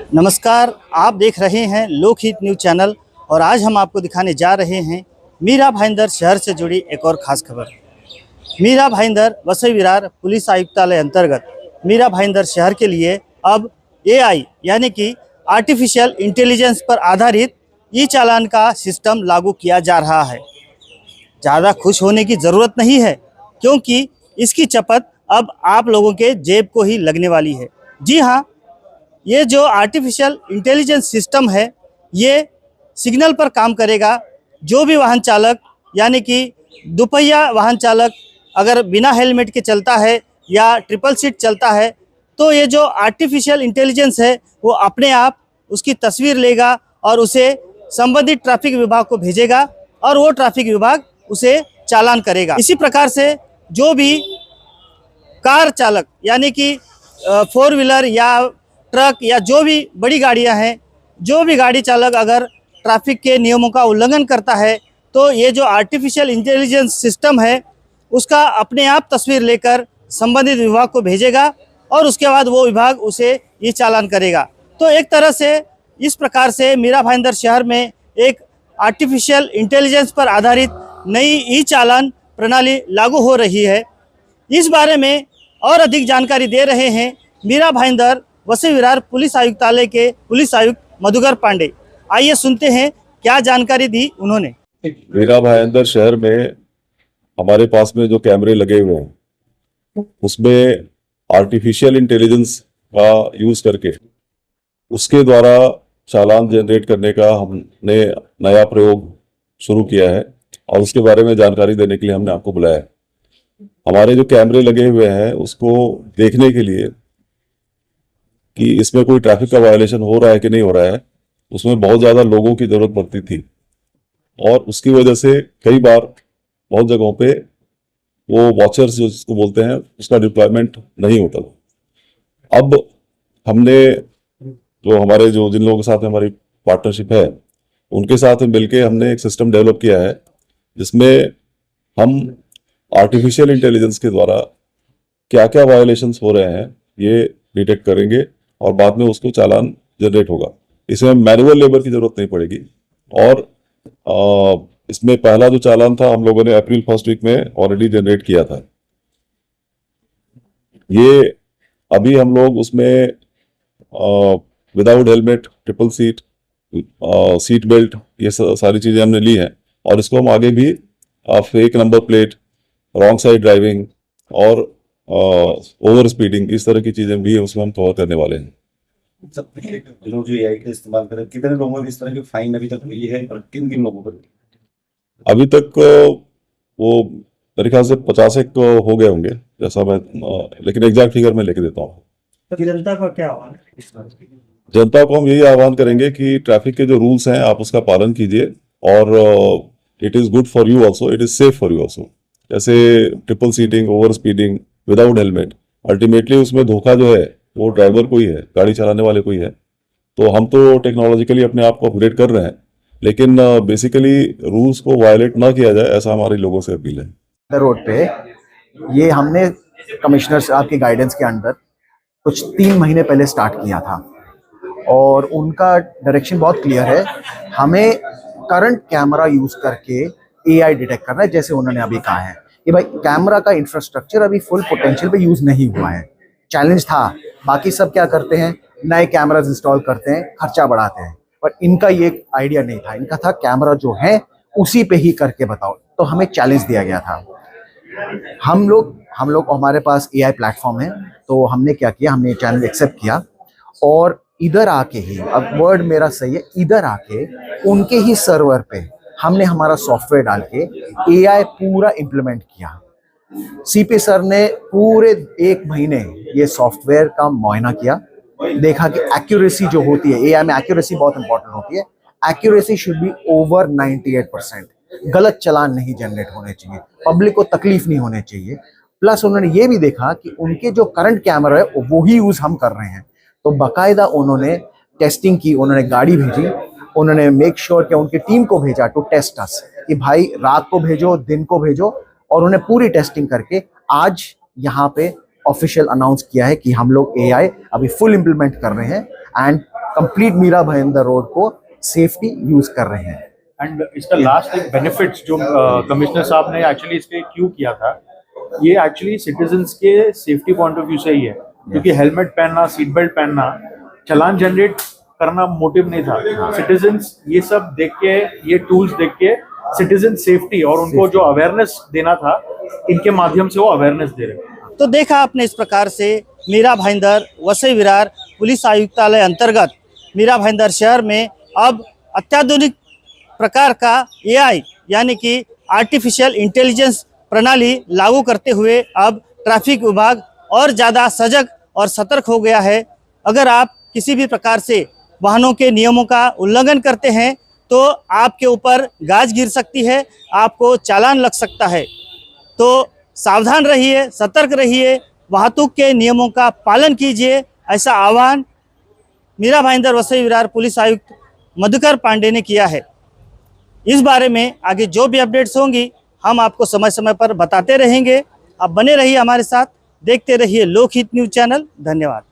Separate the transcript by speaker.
Speaker 1: नमस्कार, आप देख रहे हैं लोकहित न्यूज़ चैनल और आज हम आपको दिखाने जा रहे हैं मीरा भाईंदर शहर से जुड़ी एक और ख़ास खबर। मीरा भाईंदर वसई विरार पुलिस आयुक्तालय अंतर्गत मीरा भाईंदर शहर के लिए अब एआई यानी कि आर्टिफिशियल इंटेलिजेंस पर आधारित ई चालान का सिस्टम लागू किया जा रहा है। ज़्यादा खुश होने की ज़रूरत नहीं है क्योंकि इसकी चपत अब आप लोगों के जेब को ही लगने वाली है। जी हाँ, ये जो आर्टिफिशियल इंटेलिजेंस सिस्टम है ये सिग्नल पर काम करेगा। जो भी वाहन चालक यानी कि दुपहिया वाहन चालक अगर बिना हेलमेट के चलता है या ट्रिपल सीट चलता है तो ये जो आर्टिफिशियल इंटेलिजेंस है वो अपने आप उसकी तस्वीर लेगा और उसे संबंधित ट्रैफिक विभाग को भेजेगा और वो ट्रैफिक विभाग उसे चालान करेगा। इसी प्रकार से जो भी कार चालक यानी कि 4 व्हीलर या ट्रक या जो भी बड़ी गाड़ियां हैं, जो भी गाड़ी चालक अगर ट्रैफिक के नियमों का उल्लंघन करता है तो ये जो आर्टिफिशियल इंटेलिजेंस सिस्टम है उसका अपने आप तस्वीर लेकर संबंधित विभाग को भेजेगा और उसके बाद वो विभाग उसे ये चालान करेगा। तो एक तरह से इस प्रकार से मीरा भाईंदर शहर में एक आर्टिफिशियल इंटेलिजेंस पर आधारित नई ई चालान प्रणाली लागू हो रही है। इस बारे में और अधिक जानकारी दे रहे हैं मीरा भाईंदर वसई विरार पुलिस आयुक्तालय के पुलिस आयुक्त मधुकर पांडे। आइए सुनते हैं क्या जानकारी दी उन्होंने।
Speaker 2: मीरा भाईंदर शहर में हमारे पास में जो कैमरे लगे हुए हैं उसमें आर्टिफिशियल इंटेलिजेंस का यूज करके उसके द्वारा चालान जनरेट करने का हमने नया प्रयोग शुरू किया है और उसके बारे में जानकारी देने के लिए हमने आपको बुलाया है। हमारे जो कैमरे लगे हुए हैं उसको देखने के लिए कि इसमें कोई ट्रैफिक का वायलेशन हो रहा है कि नहीं हो रहा है, उसमें बहुत ज़्यादा लोगों की ज़रूरत पड़ती थी और उसकी वजह से कई बार बहुत जगहों पे वो वॉचर्स जो जिसको बोलते हैं उसका डिप्लॉयमेंट नहीं होता था। अब हमने जो हमारे जो जिन लोगों के साथ हमारी पार्टनरशिप है उनके साथ मिलके हमने एक सिस्टम डेवलप किया है जिसमें हम आर्टिफिशियल इंटेलिजेंस के द्वारा क्या क्या वायलेशंस हो रहे हैं ये डिटेक्ट करेंगे और बाद में उसको चालान जनरेट होगा। इसमें मैनुअल लेबर की जरूरत नहीं पड़ेगी और इसमें पहला जो चालान था हम लोगों ने अप्रैल फर्स्ट वीक में ऑलरेडी जनरेट किया था। ये अभी हम लोग उसमें without helmet, triple seat, seat belt, ये सारी चीजें हमने ली हैं और इसको हम आगे भी fake number plate, wrong side driving और ओवर स्पीडिंग, इस तरह की चीजें भी उसमें हम कवर करने वाले हैं।
Speaker 3: लोग जो एआई का इस्तेमाल कर रहे हैं, कितने लोगों को इस तरह की फाइन अभी तक मिली है और किन किन लोगों पर?
Speaker 2: अभी तक वो मेरे ख्याल से 50 एक हो गए होंगे जैसा मैं, लेकिन एग्जैक्ट फिगर मैं लेके देता हूँ।
Speaker 1: जनता का क्या आह्वान है?
Speaker 2: जनता को हम यही आह्वान करेंगे कि ट्रैफिक के जो रूल्स हैं आप उसका पालन कीजिए और it is good for you also, it is safe for you also. जैसे triple seating, over speeding, without helmet, ultimately उसमें धोखा जो है वो ड्राइवर को ही है, गाड़ी चलाने वाले को ही है। तो हम तो टेक्नोलॉजिकली अपने आप को अपग्रेड कर रहे हैं लेकिन बेसिकली रूल्स को वायलेट ना किया जाए, ऐसा हमारे लोगों से अपील है।
Speaker 4: रोड पे ये हमने कमिश्नर साहब की गाइडेंस के अंडर कुछ 3 महीने पहले स्टार्ट किया था और उनका डायरेक्शन बहुत क्लियर है, हमें करंट कैमरा यूज करके एआई डिटेक्ट करना है। जैसे उन्होंने अभी कहा है कि भाई कैमरा का इंफ्रास्ट्रक्चर अभी फुल पोटेंशियल पे यूज नहीं हुआ है, चैलेंज था। बाकी सब क्या करते हैं, नए कैमराज इंस्टॉल करते हैं, खर्चा बढ़ाते हैं, पर इनका ये आइडिया नहीं था। इनका था कैमरा जो है उसी पे ही करके बताओ। तो हमें चैलेंज दिया गया था। हम लोग हमारे पास एआई प्लेटफॉर्म है तो हमने क्या किया, हमने चैलेंज एक्सेप्ट किया और इधर आके ही, अब वर्ड मेरा सही है, इधर आके उनके ही सर्वर पे हमने हमारा सॉफ्टवेयर डाल के एआई पूरा इम्प्लीमेंट किया। सीपी सर ने पूरे 1 महीने ये सॉफ्टवेयर का मुआयना किया, देखा कि एक्यूरेसी जो होती है, एआई में एक्यूरेसी बहुत इंपॉर्टेंट होती है, एक्यूरेसी शुड बी ओवर 98%। गलत चालान नहीं जनरेट होने चाहिए, पब्लिक को तकलीफ नहीं होने चाहिए। प्लस उन्होंने ये भी देखा कि उनके जो करंट कैमरा है वो ही यूज हम कर रहे हैं, तो बाकायदा उन्होंने टेस्टिंग की, उन्होंने गाड़ी भेजी, उन्होंने मेक श्योर कि उनकी टीम को भेजा टू टेस्ट अस कि भाई रात को भेजो, दिन को भेजो, और उन्हें पूरी टेस्टिंग करके आज यहाँ पे ऑफिशियल अनाउंस किया है कि हम लोग एआई अभी फुल इम्प्लीमेंट कर रहे हैं and complete Mira Bhayandar road को सेफ्टी यूज कर रहे हैं।
Speaker 5: एंड इसका लास्ट एक बेनिफिट्स जो कमिश्नर साहब ने एक्चुअली इस पे क्यों किया था, ये एक्चुअली सिटीजन्स के सेफ्टी पॉइंट ऑफ व्यू से ही है, क्योंकि हेलमेट पहनना, सीट बेल्ट पहनना, चालान जनरेट करना मोटिव नहीं था। सिटीजन्स ये सब देख के, ये टूल्स देख के सिटीजन सेफ्टी और उनको जो अवेयरनेस देना था, इनके माध्यम से वो अवेयरनेस दे रहे हैं।
Speaker 1: तो देखा आपने इस प्रकार से मीरा भाईंदर वसई विरार पुलिस आयुक्तालय अंतर्गत मीरा भाईंदर शहर में अब अत्याधुनिक प्रकार का एआई यानी कि आर्टिफिशियल इंटेलिजेंस प्रणाली लागू करते हुए अब ट्रैफिक विभाग और ज़्यादा सजग और सतर्क हो गया है। अगर आप किसी भी प्रकार से वाहनों के नियमों का उल्लंघन करते हैं तो आपके ऊपर गाज गिर सकती है, आपको चालान लग सकता है। तो सावधान रहिए, सतर्क रहिए, वाहतूक के नियमों का पालन कीजिए, ऐसा आह्वान मीरा भाईंदर वसई विरार पुलिस आयुक्त मधुकर पांडे ने किया है। इस बारे में आगे जो भी अपडेट्स होंगी हम आपको समय समय पर बताते रहेंगे। आप बने रहिए हमारे साथ, देखते रहिए लोकहित न्यूज़ चैनल। धन्यवाद।